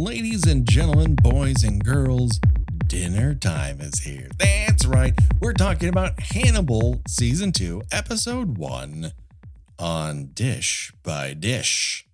Ladies and gentlemen, boys and girls, dinner time is here. That's right. We're talking about Hannibal Season 2, Episode 1 on Dish by Dish.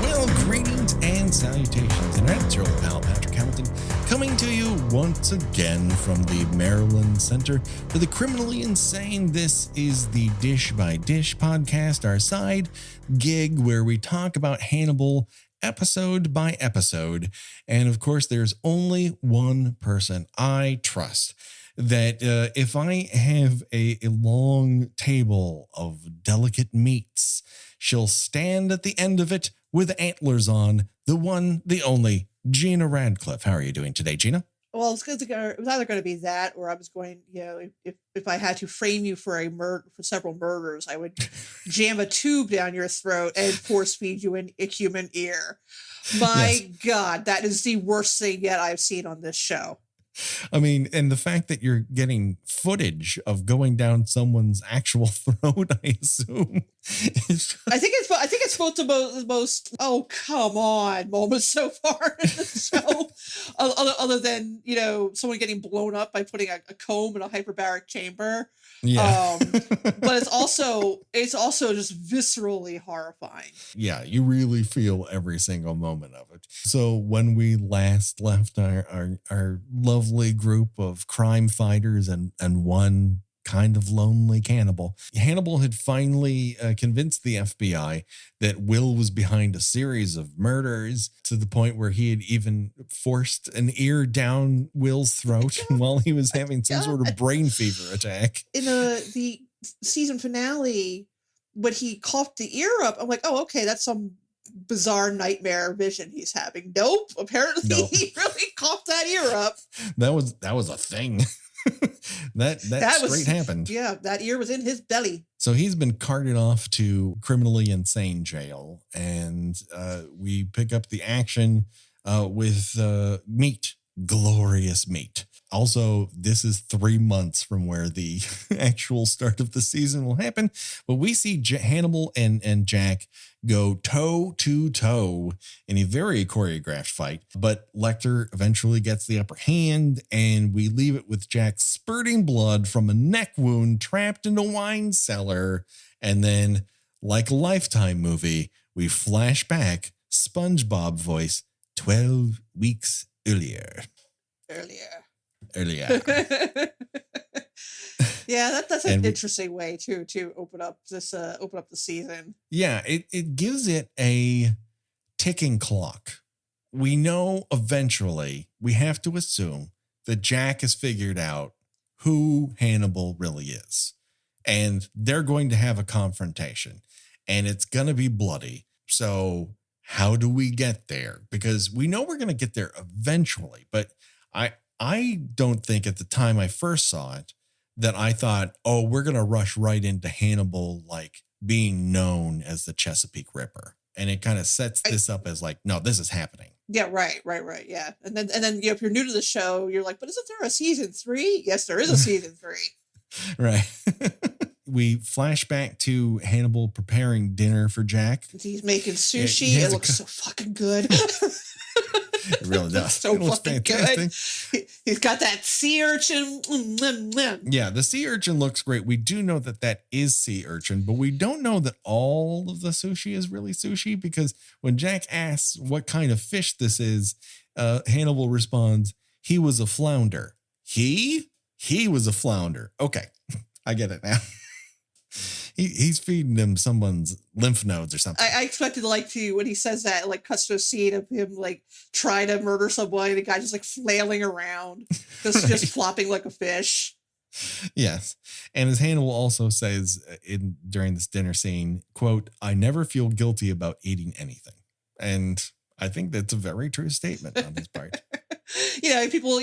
Well, greetings and salutations. Internet's your old pal, Patrick Hamilton, coming to you once again from the Maryland Center for the Criminally Insane. This is the Dish by Dish podcast, our side gig where we talk about Hannibal episode by episode. And of course, there's only one person I trust that if I have a long table of delicate meats, she'll stand at the end of it with antlers on, the one, the only, Gina Radcliffe. How are you doing today, Gina? Well, it was either going to be that, or I was going, if I had to frame you for for several murders, I would jam a tube down your throat and force feed you a human ear. My God, that is the worst thing yet I've seen on this show. I mean, and the fact that you're getting footage of going down someone's actual throat, I assume. I think it's both the most oh come on moments so far in the show, other than someone getting blown up by putting a comb in a hyperbaric chamber. Yeah. But it's also just viscerally horrifying. Yeah, you really feel every single moment of it. So when we last left our lovely group of crime fighters and one kind of lonely cannibal, Hannibal had finally convinced the FBI that Will was behind a series of murders, to the point where he had even forced an ear down Will's throat while he was having some sort of brain fever attack. In the season finale, when he coughed the ear up, I'm like, oh, okay, that's some bizarre nightmare vision he's having. Nope, apparently he really coughed that ear up. That was a thing. that straight happened. Yeah, that ear was in his belly. So he's been carted off to criminally insane jail, and we pick up the action with meat, glorious meat. Also, this is 3 months from where the actual start of the season will happen, but we see Hannibal and Jack go toe to toe in a very choreographed fight, but Lecter eventually gets the upper hand, and we leave it with Jack spurting blood from a neck wound trapped in a wine cellar. And then, like a Lifetime movie, we flash back, SpongeBob voice, 12 weeks earlier. Yeah, that's an interesting way to open up the season. Yeah, it gives it a ticking clock. We know eventually we have to assume that Jack has figured out who Hannibal really is, and they're going to have a confrontation, and it's going to be bloody. So how do we get there? Because we know we're going to get there eventually, but I don't think at the time I first saw it that I thought, oh, we're going to rush right into Hannibal, like being known as the Chesapeake Ripper. And it kind of sets this up as like, no, this is happening. Yeah, right. Yeah. And then if you're new to the show, you're like, but isn't there a season 3? Yes, there is a season 3. Right. We flash back to Hannibal preparing dinner for Jack. He's making sushi. It looks so fucking good. It really does. So fucking good. He's got that sea urchin. Yeah, the sea urchin looks great. We do know that is sea urchin, but we don't know that all of the sushi is really sushi, because when Jack asks what kind of fish this is, Hannibal responds, he was a flounder. He was a flounder. Okay, I get it now. He's feeding him someone's lymph nodes or something. I expected when he says that, cuts to a scene of him trying to murder someone, and the guy just flailing around, just flopping like a fish. Yes. And as Hannibal also says during this dinner scene, quote, I never feel guilty about eating anything. And I think that's a very true statement on his part. People,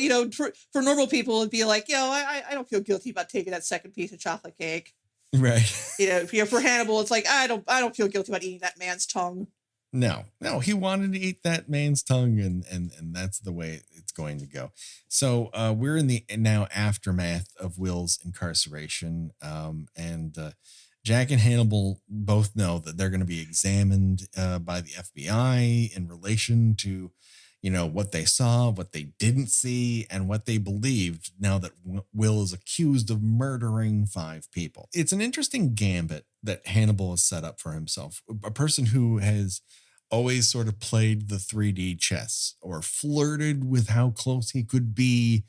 for normal people, it'd be like, I don't feel guilty about taking that second piece of chocolate cake. Right. For Hannibal, it's like, I don't feel guilty about eating that man's tongue. No, he wanted to eat that man's tongue, and that's the way it's going to go. So we're in the now aftermath of Will's incarceration, and Jack and Hannibal both know that they're going to be examined by the FBI in relation to, what they saw, what they didn't see, and what they believed now that Will is accused of murdering 5 people. It's an interesting gambit that Hannibal has set up for himself. A person who has always sort of played the 3D chess or flirted with how close he could be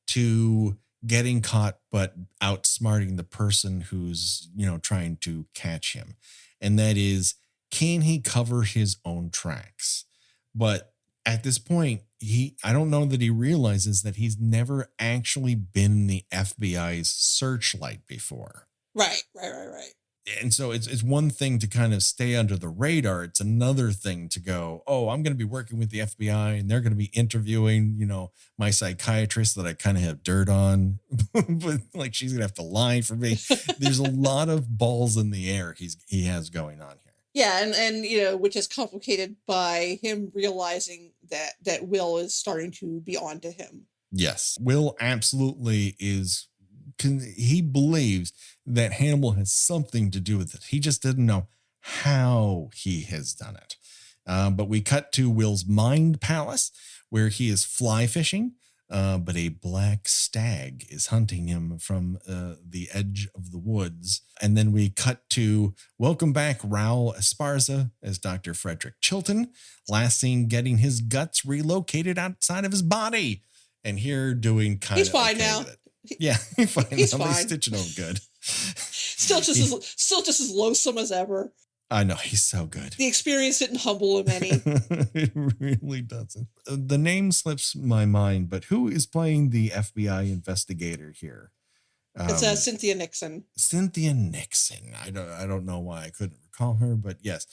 to getting caught, but outsmarting the person who's, trying to catch him. And that is, can he cover his own tracks? But at this point, I don't know that he realizes that he's never actually been in the FBI's searchlight before. Right. And so it's one thing to kind of stay under the radar. It's another thing to go, oh, I'm going to be working with the FBI and they're going to be interviewing, my psychiatrist that I kind of have dirt on, but like she's going to have to lie for me. There's a lot of balls in the air he has going on here. Yeah. And which is complicated by him realizing that Will is starting to be onto him. Yes. Will absolutely is. He believes that Hannibal has something to do with it. He just didn't know how he has done it. But we cut to Will's mind palace where he is fly fishing, but a black stag is hunting him from the edge of the woods. And then we cut to welcome back Raul Esparza as Dr. Frederick Chilton, last seen getting his guts relocated outside of his body. And here doing kind of he's fine now. Yeah, he's fine. He's fine. They stitching him good. Still just as loathsome as ever. I know, he's so good. The experience didn't humble him any. It really doesn't. The name slips my mind, but who is playing the FBI investigator here? It's Cynthia Nixon. Cynthia Nixon. I don't know why I couldn't recall her, but yes,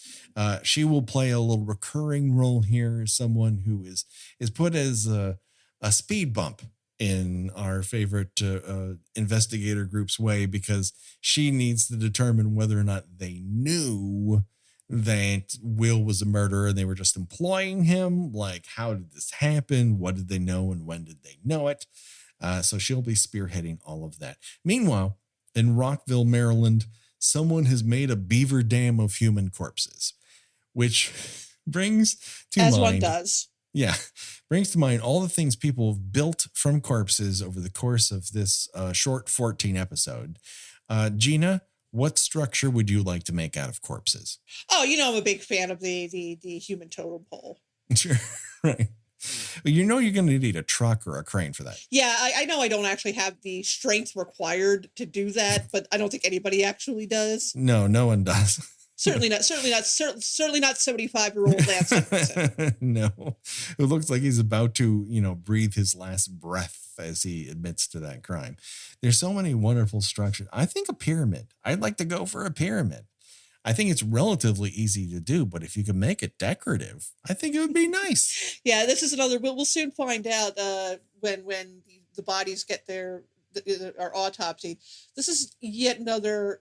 she will play a little recurring role here. Someone who is put as a speed bump in our favorite investigator group's way, because she needs to determine whether or not they knew that Will was a murderer and they were just employing him. Like, how did this happen? What did they know and when did they know it? So she'll be spearheading all of that. Meanwhile, in Rockville, Maryland, someone has made a beaver dam of human corpses, which brings to mind... As one does. Yeah, brings to mind all the things people have built from corpses over the course of this short 14 episode. Gina, what structure would you like to make out of corpses? Oh, I'm a big fan of the human totem pole. Sure, right. Well, you're going to need a truck or a crane for that. Yeah, I know I don't actually have the strength required to do that, but I don't think anybody actually does. No one does. Certainly not 75-year-old Lance Henriksen. No, it looks like he's about to, breathe his last breath as he admits to that crime. There's so many wonderful structures. I think a pyramid. I'd like to go for a pyramid. I think it's relatively easy to do, but if you can make it decorative, I think it would be nice. Yeah, this is another. We'll soon find out when the bodies get our autopsy. This is yet another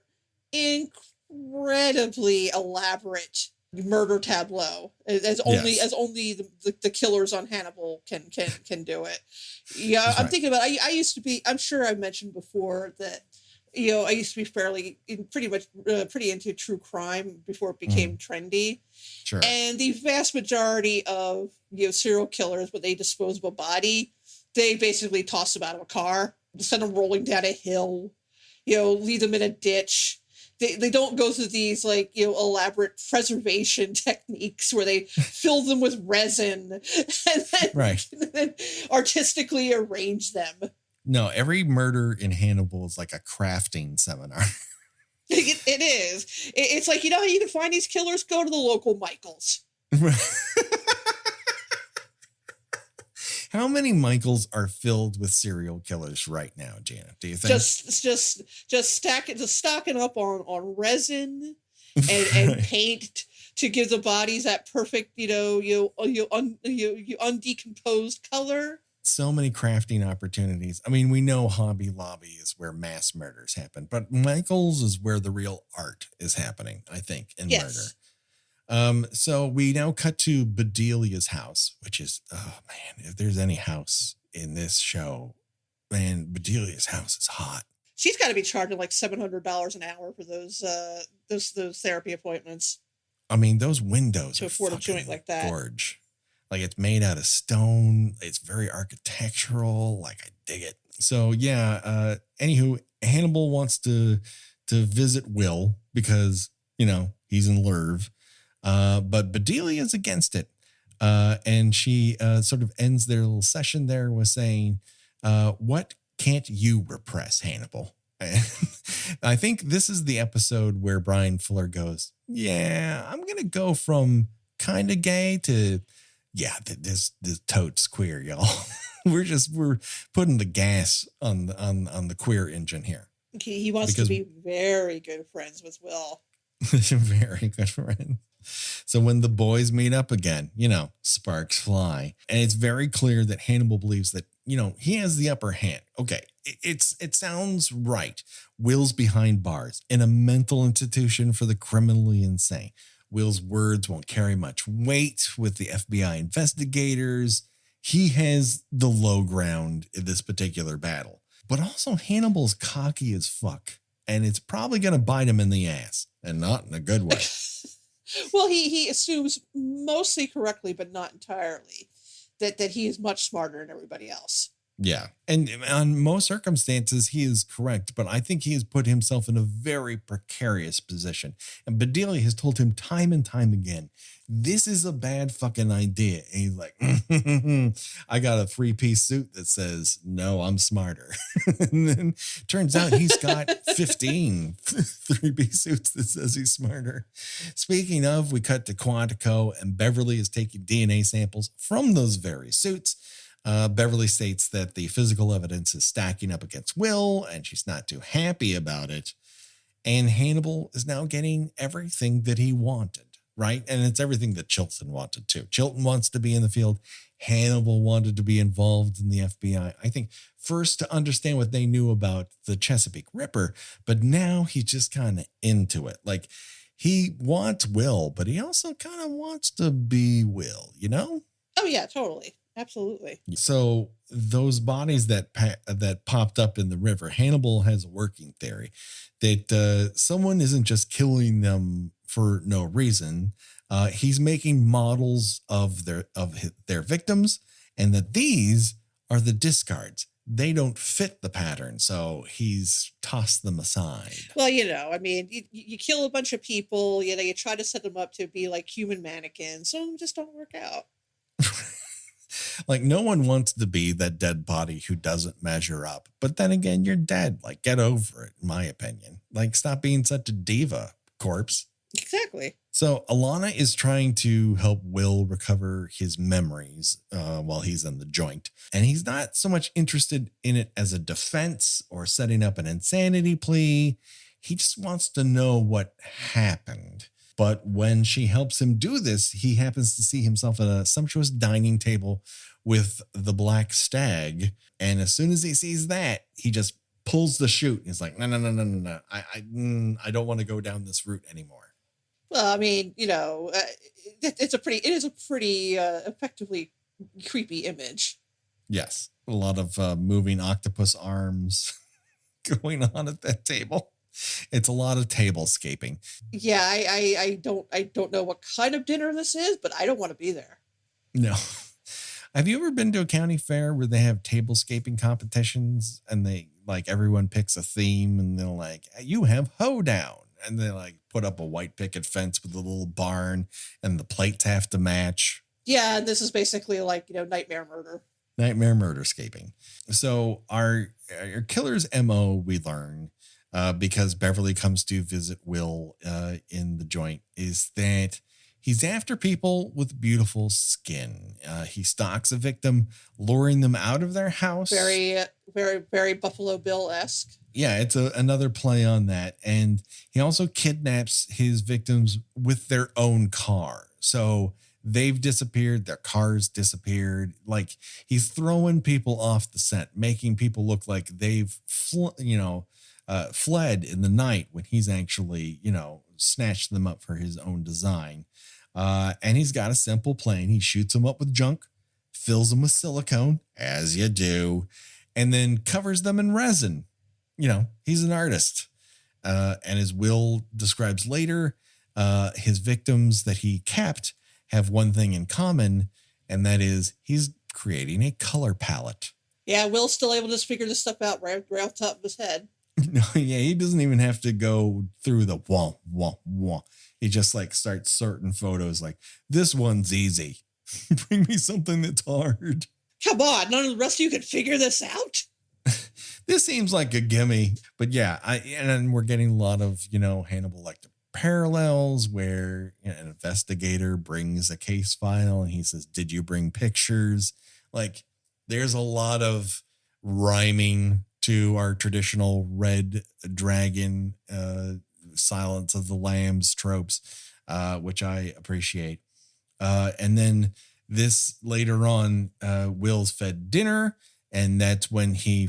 incredibly elaborate murder tableau, as only the killers on Hannibal can do it. Yeah, That's I'm right. thinking about. I used to be. I'm sure I mentioned before that. I used to be pretty into true crime before it became trendy. Sure. And the vast majority of serial killers, when they dispose of a body, they basically toss them out of a car, send them rolling down a hill, leave them in a ditch. They don't go through these elaborate preservation techniques where they fill them with resin and then artistically arrange them. No, every murder in Hannibal is like a crafting seminar. It is. It's like, how you can find these killers? Go to the local Michaels. How many Michaels are filled with serial killers right now, Gina? Do you think? Just stocking up on resin and paint to give the bodies that perfect, undecomposed color. So many crafting opportunities. I mean, we know Hobby Lobby is where mass murders happen, but Michael's is where the real art is happening, I think, in murder. So we now cut to Bedelia's house, which is, oh man, if there's any house in this show, man, Bedelia's house is hot. She's got to be charging like $700 an hour for those therapy appointments I mean, those windows to are afford a joint fucking like that. gorge. Like it's made out of stone. It's very architectural. Like I dig it. So yeah. Anywho, Hannibal wants to visit Will because he's in Lerv. But Bedelia is against it. And she sort of ends their little session there with saying, "What can't you repress, Hannibal?" I think this is the episode where Brian Fuller goes, "Yeah, I'm gonna go from kind of gay to, yeah, this totes queer, y'all." we're putting the gas on the queer engine here. He wants to be very good friends with Will. Very good friend. So when the boys meet up again, sparks fly. And it's very clear that Hannibal believes that, he has the upper hand. Okay, it sounds right. Will's behind bars in a mental institution for the criminally insane. Will's words won't carry much weight with the FBI investigators. He has the low ground in this particular battle. But also Hannibal's cocky as fuck. And it's probably going to bite him in the ass. And not in a good way. Well, he assumes mostly correctly, but not entirely, that he is much smarter than everybody else. Yeah. And on most circumstances, he is correct. But I think he has put himself in a very precarious position. And Bedelia has told him time and time again, this is a bad fucking idea. And he's like, I got a 3-piece suit that says, no, I'm smarter. And then turns out he's got 15 3-piece suits that says he's smarter. Speaking of, we cut to Quantico and Beverly is taking DNA samples from those very suits. Beverly states that the physical evidence is stacking up against Will, and she's not too happy about it. And Hannibal is now getting everything that he wanted, right? And it's everything that Chilton wanted too. Chilton wants to be in the field. Hannibal wanted to be involved in the FBI. I think first to understand what they knew about the Chesapeake Ripper, but now he's just kind of into it. Like he wants Will, but he also kind of wants to be Will, Oh yeah, totally. Absolutely. So those bodies that popped up in the river, Hannibal has a working theory that someone isn't just killing them for no reason. He's making models of their victims, and that these are the discards. They don't fit the pattern, so he's tossed them aside. Well, you kill a bunch of people, you try to set them up to be like human mannequins, some of them just don't work out. Like no one wants to be that dead body who doesn't measure up. But then again, you're dead. Like get over it, in my opinion. Like stop being such a diva, corpse. Exactly. So Alana is trying to help Will recover his memories while he's in the joint. And he's not so much interested in it as a defense or setting up an insanity plea. He just wants to know what happened. But when she helps him do this, he happens to see himself at a sumptuous dining table with the black stag. And as soon as he sees that, he just pulls the chute. He's like, no. I don't want to go down this route anymore. Well, I mean, it is a pretty effectively creepy image. Yes. A lot of moving octopus arms going on at that table. It's a lot of tablescaping. Yeah, I don't know what kind of dinner this is, but I don't want to be there. No. Have you ever been to a county fair where they have tablescaping competitions and they like everyone picks a theme and they're like, you have hoedown. And they like put up a white picket fence with a little barn and the plates have to match. Yeah, this is basically like, nightmare murder. Nightmare murderscaping. So our killer's MO, we learn, because Beverly comes to visit Will in the joint, is that he's after people with beautiful skin. He stalks a victim, luring them out of their house. Very, very, very Buffalo Bill-esque. Yeah, it's another play on that. And he also kidnaps his victims with their own car. So they've disappeared. Their cars disappeared. Like he's throwing people off the scent, making people look like they've, fled in the night when he's actually, snatched them up for his own design. And he's got a simple plan. He shoots them up with junk, fills them with silicone, as you do, and then covers them in resin. he's an artist. And as Will describes later, his victims that he kept have one thing in common, and that is he's creating a color palette. Yeah, Will's still able to just figure this stuff out right off the top of his head. No, yeah, he doesn't even have to go through the wah, wah, wah. He just like starts certain photos like, this one's easy. Bring me something that's hard. Come on, none of the rest of you can figure this out? This seems like a gimme. But yeah, and we're getting a lot of, Hannibal Lecter parallels where an investigator brings a case file and he says, did you bring pictures? Like, there's a lot of rhyming to our traditional red dragon, Silence of the Lambs tropes, which I appreciate. And then this later on, Will's fed dinner, and that's when he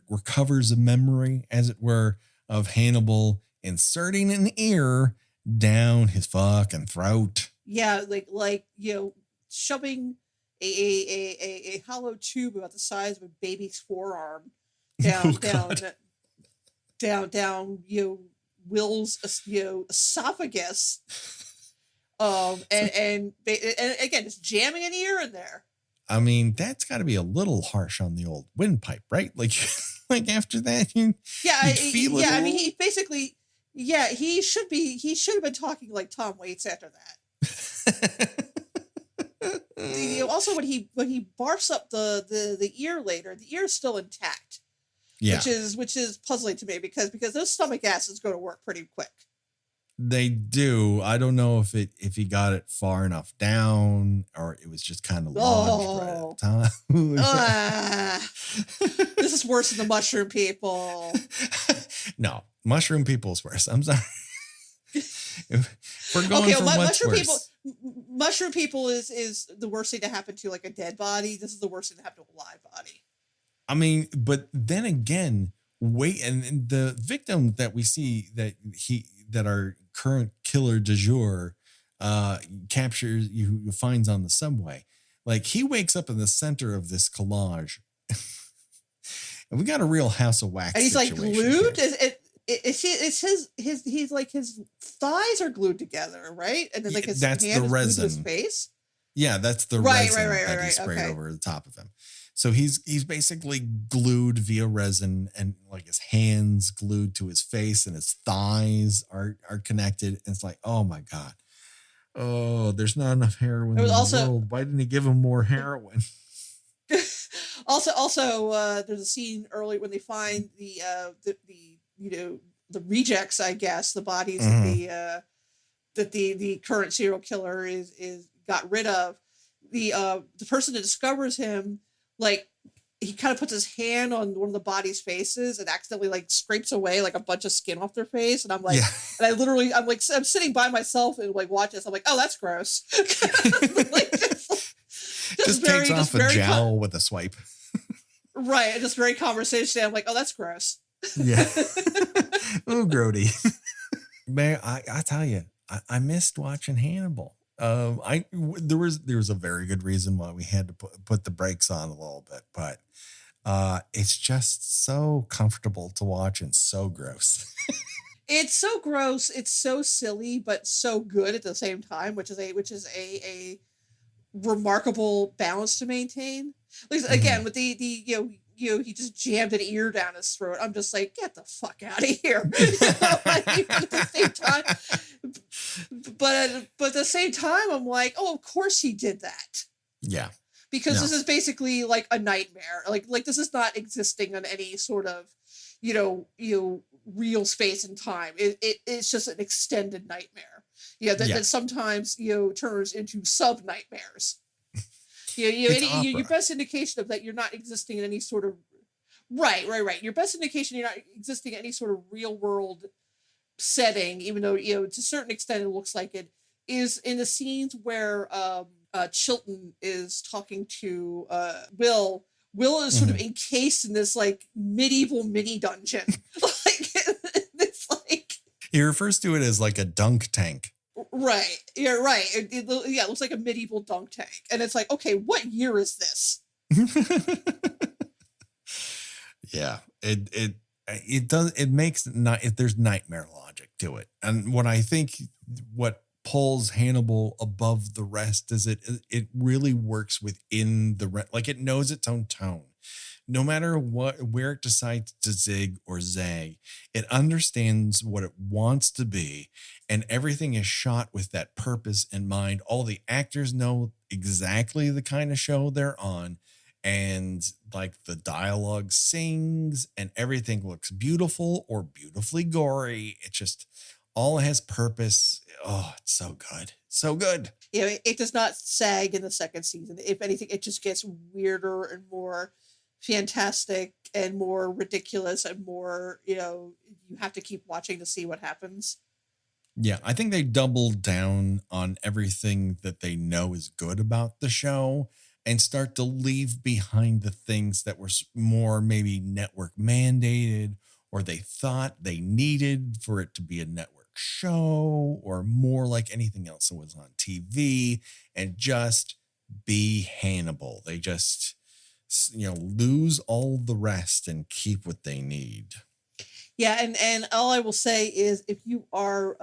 recovers a memory, as it were, of Hannibal inserting an ear down his fucking throat. Yeah, like shoving a hollow tube about the size of a baby's forearm down Will's esophagus, and again just jamming an ear in there. I mean, that's got to be a little harsh on the old windpipe, right? Like after that, feel it. I mean, he basically, he should have been talking like Tom Waits after that. Also, when he barfs up the ear later, the ear is still intact. Yeah. Which is puzzling to me because those stomach acids go to work pretty quick. They do. I don't know if he got it far enough down or it was just kind of lodged right at the time. This is worse than the mushroom people. No, mushroom people's worse. I'm sorry. We're going from what's worse. Mushroom people is the worst thing to happen to like a dead body. This is the worst thing to happen to a live body. I mean, but then again, and the victim that we see that our current killer du jour captures, you finds on the subway, like he wakes up in the center of this collage, and we got a real House of Wax. And he's like glued. He's like his thighs are glued together, right? And then like his that's hand the is resin. Glued to his face. Yeah, that's the resin that he sprayed over the top of him. So he's basically glued via resin, and like his hands glued to his face, and his thighs are connected. And it's like, oh my God. Oh, there's not enough heroin in the world. Why didn't he give him more heroin? Also, there's a scene early when they find the rejects, I guess, the bodies that the current serial killer is got rid of. The person that discovers him, like, he kind of puts his hand on one of the body's faces and accidentally like scrapes away like a bunch of skin off their face. And I'm like, I'm sitting by myself and like watch this. I'm like, oh, that's gross. Like, just takes off a jowl with a swipe. Right. And just very conversational. I'm like, oh, that's gross. Yeah. Oh, grody. Man, I tell you, I missed watching Hannibal. There was a very good reason why we had to put the brakes on a little bit, but it's just so comfortable to watch and so gross. It's so gross. It's so silly, but so good at the same time, which is a remarkable balance to maintain. Like, again, with the he just jammed an ear down his throat. I'm just like, get the fuck out of here. At the same time, but at the same time, I'm like, oh, of course he did that. Yeah. Because this is basically like a nightmare. Like this is not existing in any sort of, real space and time. It's just an extended nightmare. That sometimes, turns into sub nightmares. Your best indication of that you're not existing in any sort of right. Your best indication you're not existing in any sort of real world setting, even though to a certain extent it looks like it, is in the scenes where Chilton is talking to Will. Will is sort of encased in this like medieval mini dungeon. Like it's like he refers to it as like a dunk tank. Right. You're right. It looks like a medieval dunk tank. And it's like, okay, what year is this? Yeah. It It makes not, if there's nightmare logic to it. And what I think, what pulls Hannibal above the rest is it really works within like it knows its own tone. No matter where it decides to zig or zag, it understands what it wants to be, and everything is shot with that purpose in mind. All the actors know exactly the kind of show they're on, and like the dialogue sings, and everything looks beautiful or beautifully gory. It just all has purpose. Oh, it's so good. So good. Yeah, it does not sag in the second season. If anything, it just gets weirder and more fantastic and more ridiculous and more, you have to keep watching to see what happens. Yeah, I think they doubled down on everything that they know is good about the show and start to leave behind the things that were more maybe network mandated, or they thought they needed for it to be a network show, or more like anything else that was on TV, and just be Hannibal. They just, lose all the rest and keep what they need. Yeah, and all I will say is if you are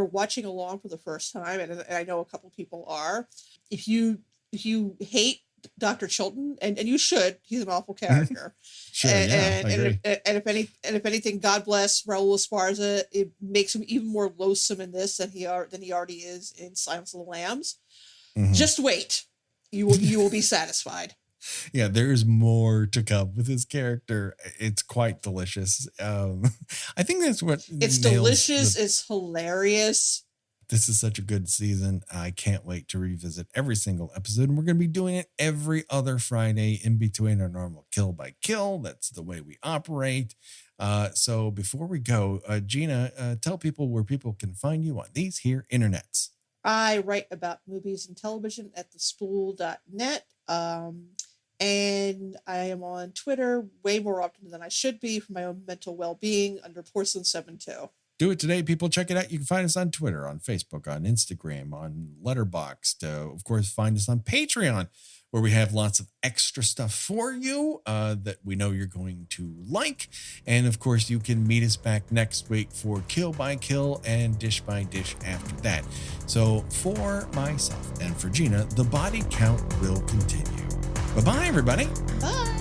watching along for the first time, and I know a couple people are, if you hate Dr. Chilton, and you should, he's an awful character. Sure, and, I agree. If anything, God bless Raul Esparza. It makes him even more loathsome in this than he already is in Silence of the Lambs. Mm-hmm. Just wait, you will be satisfied. Yeah, there's more to come with his character. It's quite delicious. I think that's what it's delicious. It's hilarious. This is such a good season. I can't wait to revisit every single episode. And we're going to be doing it every other Friday in between our normal Kill by Kill. That's the way we operate. So before we go, Gina, tell people where people can find you on these here internets. I write about movies and television at thespool.net. And I am on Twitter way more often than I should be for my own mental well-being under Porcelain72. Do it today, people. Check it out. You can find us on Twitter, on Facebook, on Instagram, on Letterboxd. Of course, find us on Patreon, where we have lots of extra stuff for you that we know you're going to like. And of course, you can meet us back next week for Kill by Kill and Dish by Dish after that. So for myself and for Gina, the body count will continue. Bye-bye, everybody. Bye.